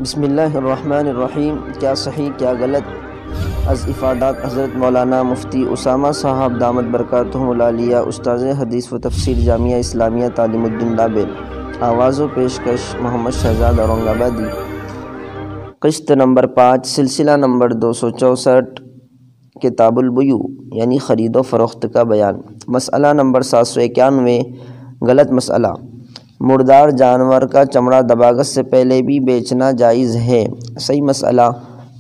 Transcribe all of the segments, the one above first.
بسم اللہ الرحمن الرحیم۔ کیا صحیح کیا غلط از افادات حضرت مولانا مفتی اسامہ صاحب دامت برکاتہم العالیہ، استاذ حدیث و تفسیر جامعہ اسلامیہ تعلیم الدین لابل۔ آواز و پیشکش محمد شہزاد اورنگ آبادی۔ قسط نمبر 5، سلسلہ نمبر 264، کتاب البیوع یعنی خرید و فروخت کا بیان۔ مسئلہ نمبر 791، غلط مسئلہ۔ مردار جانور کا چمڑا دباغت سے پہلے بھی بیچنا جائز ہے؟ صحیح مسئلہ،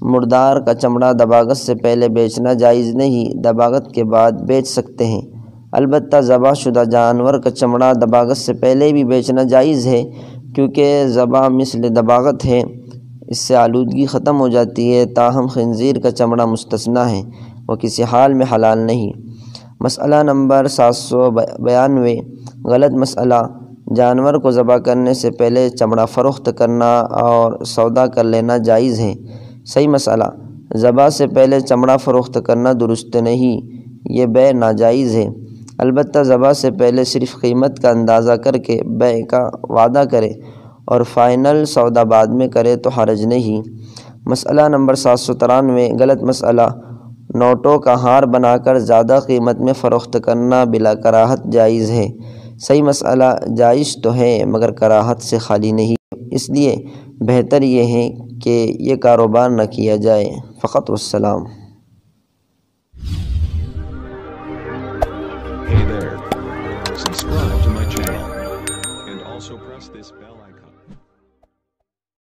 مردار کا چمڑا دباغت سے پہلے بیچنا جائز نہیں، دباغت کے بعد بیچ سکتے ہیں۔ البتہ ذبح شدہ جانور کا چمڑا دباغت سے پہلے بھی بیچنا جائز ہے، کیونکہ ذبح مثل دباغت ہے، اس سے آلودگی ختم ہو جاتی ہے، تاہم خنزیر کا چمڑا مستثنیٰ ہے، وہ کسی حال میں حلال نہیں۔ مسئلہ نمبر 792، غلط مسئلہ۔ جانور کو ذبح کرنے سے پہلے چمڑا فروخت کرنا اور سودا کر لینا جائز ہے؟ صحیح مسئلہ، ذبح سے پہلے چمڑا فروخت کرنا درست نہیں، یہ بیع ناجائز ہے۔ البتہ ذبح سے پہلے صرف قیمت کا اندازہ کر کے بیع کا وعدہ کرے اور فائنل سودا بعد میں کرے تو حرج نہیں۔ مسئلہ نمبر 793، غلط مسئلہ۔ نوٹوں کا ہار بنا کر زیادہ قیمت میں فروخت کرنا بلا کراہت جائز ہے؟ صحیح مسئلہ، جائز تو ہے مگر کراہت سے خالی نہیں، اس لیے بہتر یہ ہے کہ یہ کاروبار نہ کیا جائے۔ فقط والسلام۔